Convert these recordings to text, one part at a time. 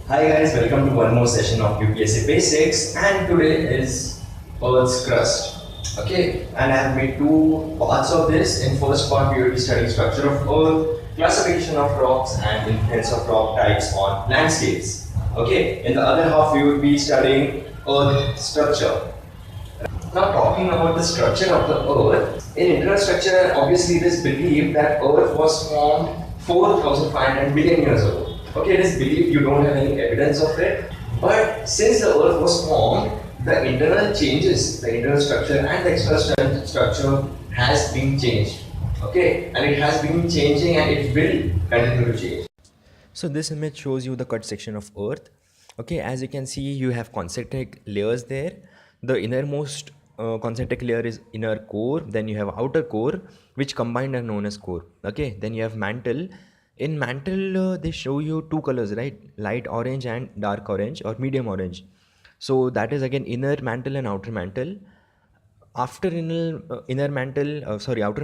Hi guys, welcome to one more session of UPSC Basics, and today is Earth's crust. Okay, and I have made two parts of this. In first part we will be studying structure of Earth, classification of rocks and influence of rock types on landscapes. Okay, in the other half we will be studying Earth structure. Now talking about the structure of the Earth, in internal structure obviously it is believed that Earth was formed 4,500 billion years ago. Okay, it is believed, you don't have any evidence of it, but since the Earth was formed, the internal changes, the internal structure and the external structure has been changed. Okay, and it has been changing and it will continue to change. So this image shows you the cut section of Earth. Okay, as you can see, you have concentric layers there. The innermost concentric layer is inner core, then you have outer core, which combined are known as core. Okay, then you have mantle. In mantle, they show you two colors, right? Light orange and dark orange or medium orange. So that is again inner mantle and outer mantle. After outer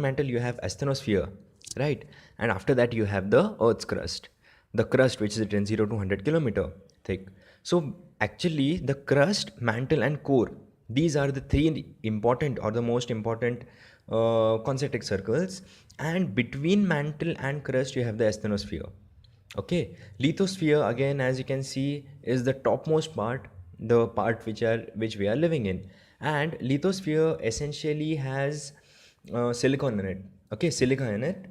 mantle, you have asthenosphere, right? And after that you have the Earth's crust, the crust which is 0 to 100 kilometer thick. So actually the crust, mantle and core, these are the three important or the most important concentric circles, and between mantle and crust you have the asthenosphere. Okay, lithosphere again, as you can see, is the topmost part, the part which we are living in, and lithosphere essentially has silicon in it. Okay, silica in it.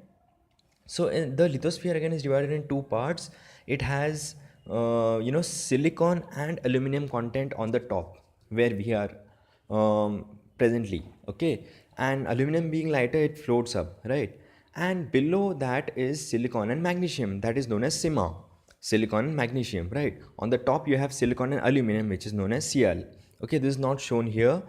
So the lithosphere again is divided in two parts. It has silicon and aluminum content on the top where we are presently. Okay, and aluminum being lighter, it floats up, right? And below that is silicon and magnesium, that is known as SiMa, silicon and magnesium, right? On the top you have silicon and aluminum, which is known as Cl. Okay, this is not shown here.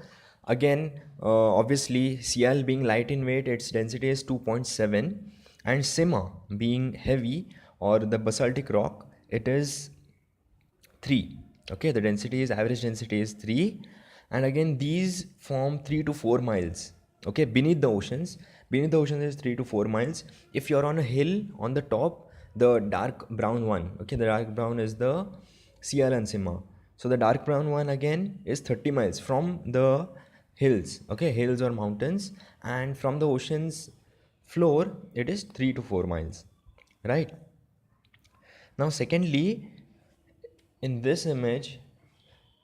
Again, obviously Cl being light in weight, its density is 2.7, and SiMa being heavy or the basaltic rock, it is 3. Okay, the density is, average density is 3, and again these form 3 to 4 miles. Okay, beneath the oceans is 3 to 4 miles. If you're on a hill, on the top, the dark brown one, okay, the dark brown is the Cl and SiMa. So the dark brown one again is 30 miles from the hills, okay, hills or mountains, and from the ocean's floor it is 3 to 4 miles, right? Now secondly, in this image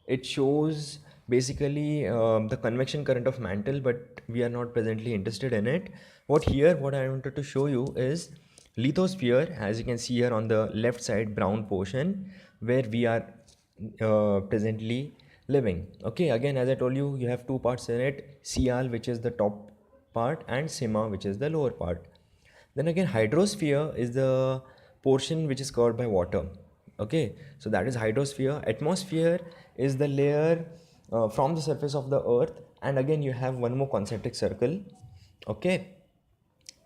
it shows basically the convection current of mantle, but we are not presently interested in it. What I wanted to show you is lithosphere, as you can see here on the left side brown portion, where we are presently living. Okay, again as I told you, you have two parts in it, Cl, which is the top part, and SiMa, which is the lower part. Then again hydrosphere is the portion which is covered by water. Okay, so that is hydrosphere. Atmosphere is the layer from the surface of the earth, and again you have one more concentric circle. Okay,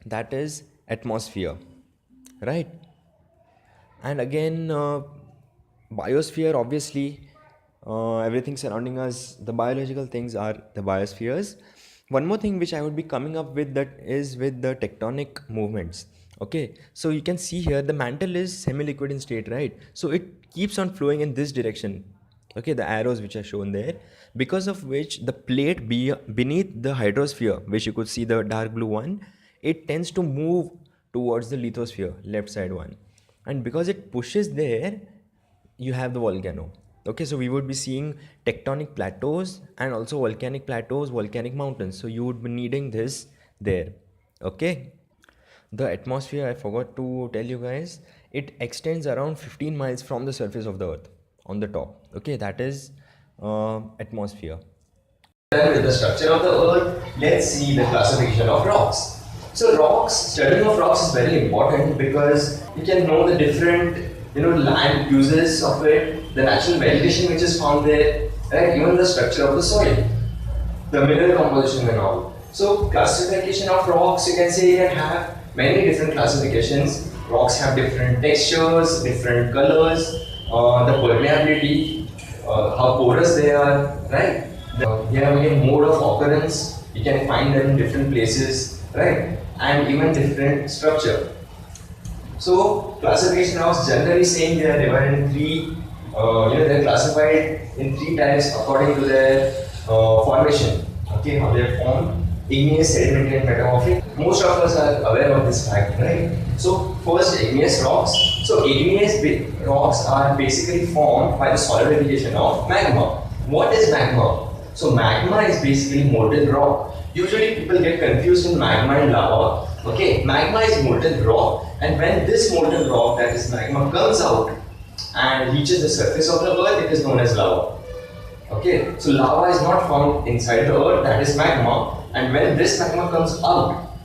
that is atmosphere, right? And again biosphere, obviously everything surrounding us, the biological things are the biospheres. One more thing which I would be coming up with, that is with the tectonic movements. Okay, so you can see here the mantle is semi-liquid in state, right? So it keeps on flowing in this direction. Okay, the arrows which are shown there, because of which the plate beneath the hydrosphere, which you could see the dark blue one, it tends to move towards the lithosphere, left side one, and because it pushes there, you have the volcano. Okay, so we would be seeing tectonic plateaus and also volcanic plateaus, volcanic mountains, so you would be needing this there. Okay, the atmosphere, I forgot to tell you guys, it extends around 15 miles from the surface of the earth on the top. Okay, that is atmosphere. Then with the structure of the earth, let's see the classification of rocks. So rocks, studying of rocks is very important because you can know the different land uses of it, the natural vegetation which is found there, right? Even the structure of the soil, the mineral composition and all. So classification of rocks, you can say you can have many different classifications. Rocks have different textures, different colors, the permeability, how porous they are, right? You have again mode of occurrence, you can find them in different places, right? And even different structure. So classification rocks generally saying they are divided in three they're classified in three types according to their formation. Okay, how they're formed: igneous, sedimentary, and metamorphic. Most of us are aware of this fact, right? So first, igneous rocks. So igneous rocks are basically formed by the solidification of magma. What is magma? So magma is basically molten rock. Usually people get confused in magma and lava. Okay, magma is molten rock, and when this molten rock, that is magma, comes out and reaches the surface of the earth, it is known as lava. Okay, so lava is not found inside the earth, that is magma, and when this magma comes out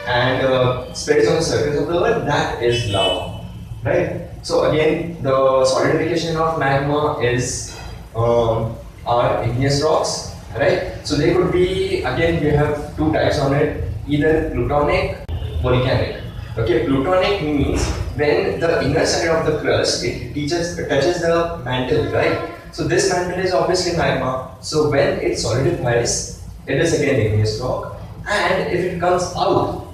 and spreads on the surface of the earth, that is lava, right? So again, the solidification of magma is are igneous rocks, right? So they could be, again, we have two types on it, either plutonic, volcanic. Okay, plutonic means when the inner side of the crust touches the mantle, right? So this mantle is obviously magma. So when it solidifies, it is again igneous rock. And if it comes out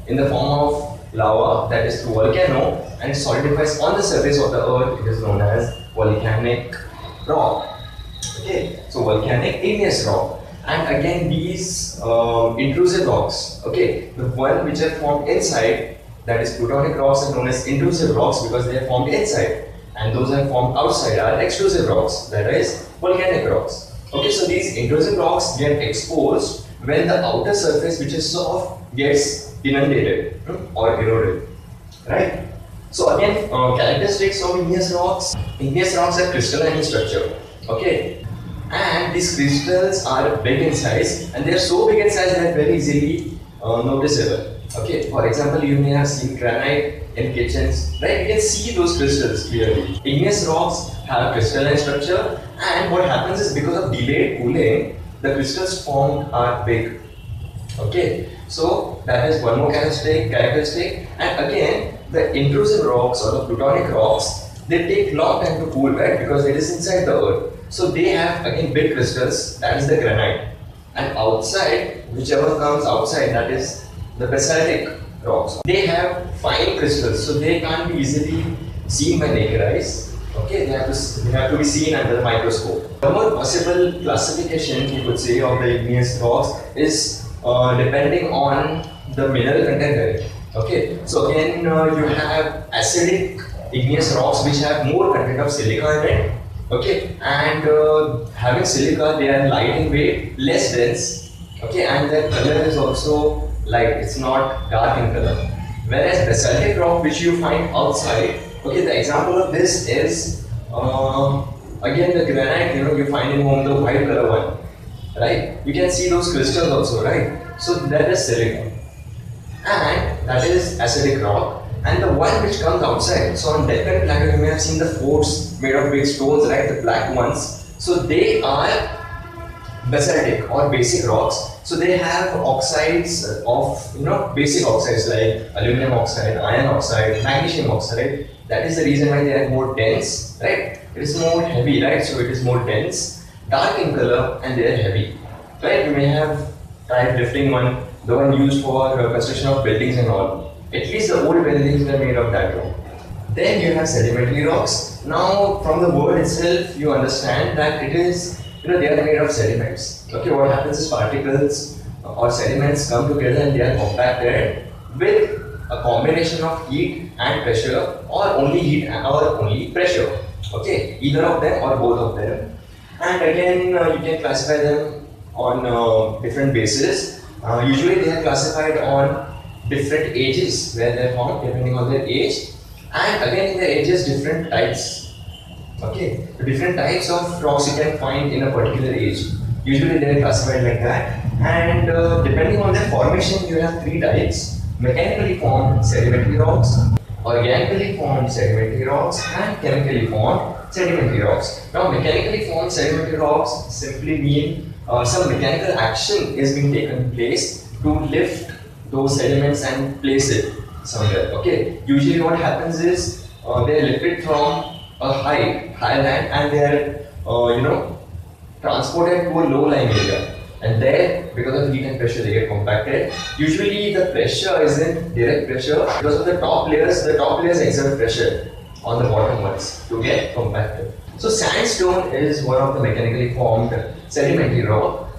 in the form of lava, that is through volcano, and it solidifies on the surface of the earth, it is known as volcanic rock. Okay, so volcanic igneous rock. And again, these intrusive rocks, okay, the one which are formed inside, that is plutonic rocks, are known as intrusive rocks because they are formed inside, and those are formed outside are extrusive rocks, that is volcanic rocks. Okay, so these intrusive rocks get exposed when the outer surface, which is soft, gets inundated or eroded, right? So again, characteristics of igneous rocks. Igneous rocks are crystalline in structure, okay, and these crystals are big in size, and they are so big in size that very easily noticeable. Okay, for example, you may have seen granite in kitchens, right? You can see those crystals clearly. Igneous rocks have crystalline structure, and what happens is because of delayed cooling, the crystals formed are big. Okay, so that is one more characteristic. And again, the intrusive rocks or the plutonic rocks, they take long time to cool, right? Because it is inside the earth. So they have again big crystals, that is the granite. And outside, whichever comes outside, that is the basaltic rocks. They have fine crystals, so they can't be easily seen by naked eyes. Okay, they have to be seen under the microscope. The more possible classification, you could say, of the igneous rocks is depending on the mineral content. Okay, so again, you have acidic igneous rocks which have more content of silica in it. Okay, and having silica, they are light in weight, less dense. Okay, and their color is also light, it's not dark in color. Whereas basaltic rock, which you find outside, okay, the example of this is again the granite, you find in home, the white color one, right? You can see those crystals also, right? So that is silica, and that is acidic rock. And the one which comes outside, so on Deccan plateau, you may have seen the forts made of big stones, right? The black ones. So they are basaltic or basic rocks. So they have oxides of basic oxides like aluminum oxide, iron oxide, magnesium oxide. That is the reason why they are more dense, right? It is more heavy, right? So it is more dense, dark in color, and they are heavy, right? You may have tried lifting one, the one used for construction of buildings and all. At least the old buildings were made of that rock. Then you have sedimentary rocks. Now, from the word itself, you understand that it is, they are made of sediments. Okay, what happens is particles or sediments come together and they are compacted with a combination of heat and pressure, or only heat or only pressure. Okay, either of them or both of them. And again, you can classify them on different bases. Usually, they are classified on different ages where they are formed depending on their age, and again in the ages different types. Okay, the different types of rocks you can find in a particular age. Usually they are classified like that, and depending on their formation, you have three types: mechanically formed sedimentary rocks, organically formed sedimentary rocks, and chemically formed sedimentary rocks. Now, mechanically formed sedimentary rocks simply mean some mechanical action is being taken place to lift those sediments and place it somewhere. Okay, usually what happens is they are lifted from a high land, and they are transported to a low-lying area, and there, because of heat and pressure, they get compacted. Usually the pressure isn't direct pressure because of the top layers exert pressure. on the bottom ones to get compacted. So sandstone is one of the mechanically formed sedimentary rock.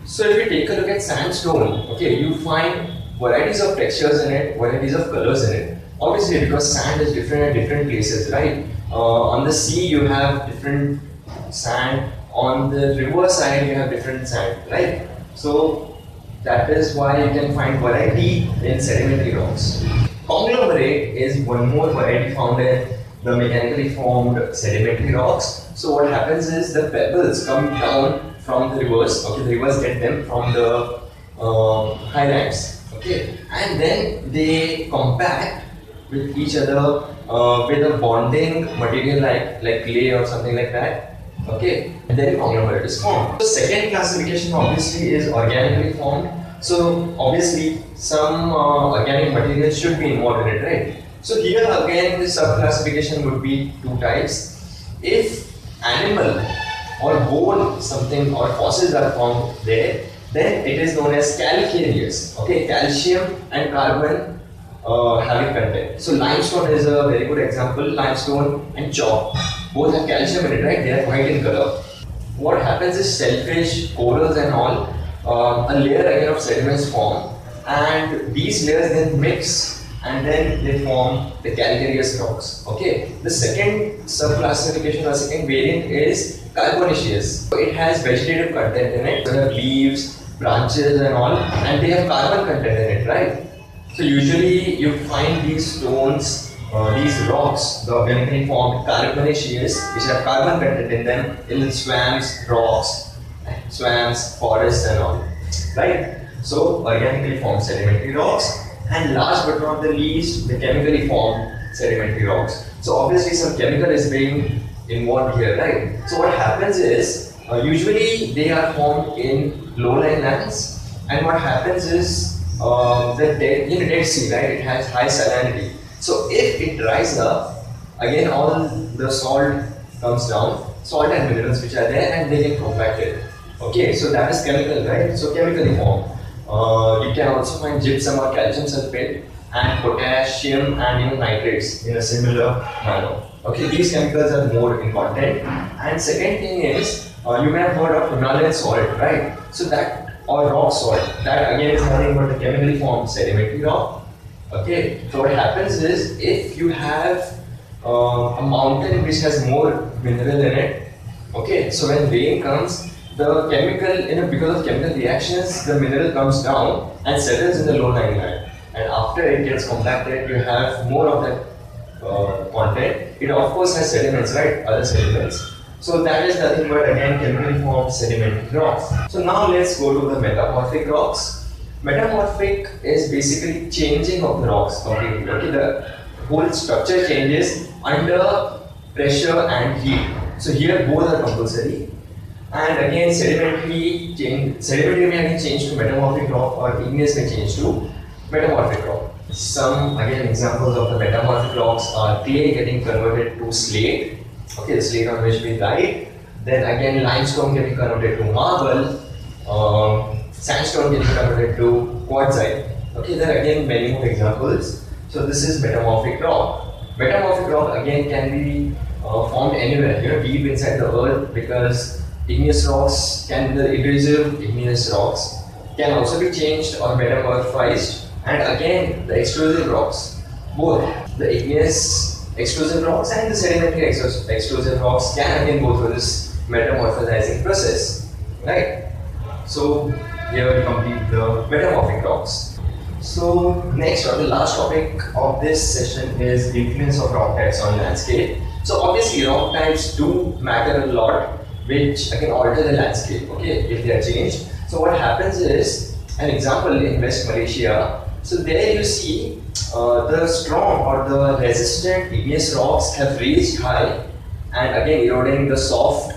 So if you take a look at sandstone, okay, you find varieties of textures in it, varieties of colors in it. Obviously, because sand is different at different places, right? On the sea, you have different sand. On the river side, you have different sand, right? So that is why you can find variety in sedimentary rocks. Conglomerate is one more variety found in the mechanically formed sedimentary rocks. So what happens is the pebbles come down from the rivers. Okay, the rivers get them from the highlands. Okay, and then they compact with each other with a bonding material like clay or something like that. Okay, and then conglomerate is formed. The second classification obviously is organically formed. So obviously some organic material should be involved in it, right? So here again the sub-classification would be two types. If animal or bone something or fossils are found there, then it is known as calcareous. Okay, calcium and carbon having content. So limestone is a very good example. Limestone and chalk both have calcium in it, right? They are white in color. What happens is shellfish, corals and all, a layer again of sediments form, and these layers then mix and then they form the calcareous rocks. Okay. The second sub-classification or second variant is carbonaceous. So it has vegetative content in it. They have leaves, branches and all, and they have carbon content in it, right? So usually you find these stones, these rocks, the organically formed carbonaceous, which have carbon content in them, in swamps, rocks, swamps, forests and all, right? So organically formed sedimentary rocks, and last but not the least, the chemically formed sedimentary rocks. So obviously some chemical is being involved here, right? So what happens is, usually they are formed in low-lying lands, and what happens is the Dead Sea, right? It has high salinity. So if it dries up, again all the salt comes down, salt and minerals which are there, and they get compacted. Okay, so that is chemical, right? So chemically formed. You can also find gypsum or calcium sulfate and potassium and even nitrates in a similar manner. Okay, these chemicals are more in content. And second thing is, you may have heard of Himalayan salt, right? So that, or rock salt, that again is nothing but a chemically formed sedimentary rock. Okay, so what happens is, if you have a mountain which has more mineral in it, okay, so when rain comes, the chemical, because of chemical reactions, the mineral comes down and settles in the low-lying land. And after it gets compacted, you have more of that content. It of course has sediments, right? Other sediments. So that is nothing but again chemically formed sedimentary rocks. So now let's go to the metamorphic rocks. Metamorphic is basically changing of the rocks completely. Okay, the whole structure changes under pressure and heat. So here both are compulsory. And again, sedimentary may again change to metamorphic rock, or igneous may change to metamorphic rock. Some again examples of the metamorphic rocks are clay getting converted to slate. Okay, the slate on which we write. Then again, limestone getting converted to marble. Sandstone getting converted to quartzite. Okay, there are again many more examples. So this is metamorphic rock. Metamorphic rock again can be formed anywhere, deep inside the earth, because igneous rocks can be the erosive igneous rocks can also be changed or metamorphized, and again the extrusive rocks, both the igneous extrusive rocks and the sedimentary extrusive rocks can again go through this metamorphizing process, right? So here we complete the metamorphic rocks. So next, or the last topic of this session is the influence of rock types on landscape. So obviously rock types do matter a lot, which can alter the landscape, okay, if they are changed. So what happens is, an example in West Malasia, so there you see the strong or the resistant igneous rocks have reached high and again eroding the soft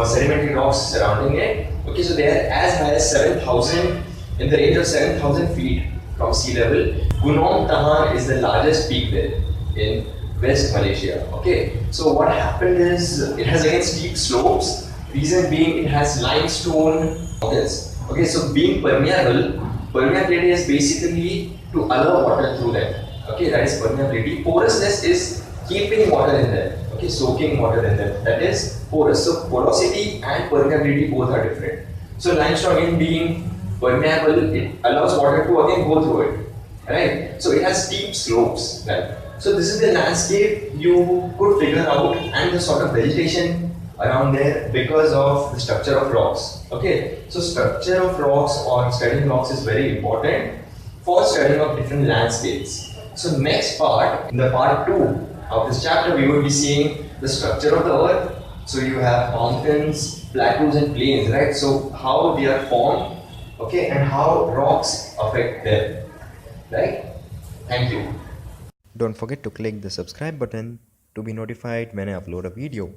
sedimentary rocks surrounding it. Okay, so they are as high as 7,000, in the range of 7,000 feet from sea level. Gunung Tahan is the largest peak there in West Malasia. Okay, so what happened is, it has again steep slopes. Reason being, it has limestone mountains. Okay, so being permeable, permeability is basically to allow water through them. Okay, that is permeability. Porousness is keeping water in there, okay, soaking water in there. That is porous. So porosity and permeability both are different. So limestone again being permeable, it allows water to again go through it, right? So it has steep slopes, right? So this is the landscape you could figure out and the sort of vegetation around there because of the structure of rocks. Okay, so structure of rocks or studying rocks is very important for studying of different landscapes. So next part, in the part 2 of this chapter, we will be seeing the structure of the earth. So you have mountains, plateaus and plains, right? So how they are formed, okay, and how rocks affect them, right? Thank you. Don't forget to click the subscribe button to be notified when I upload a video.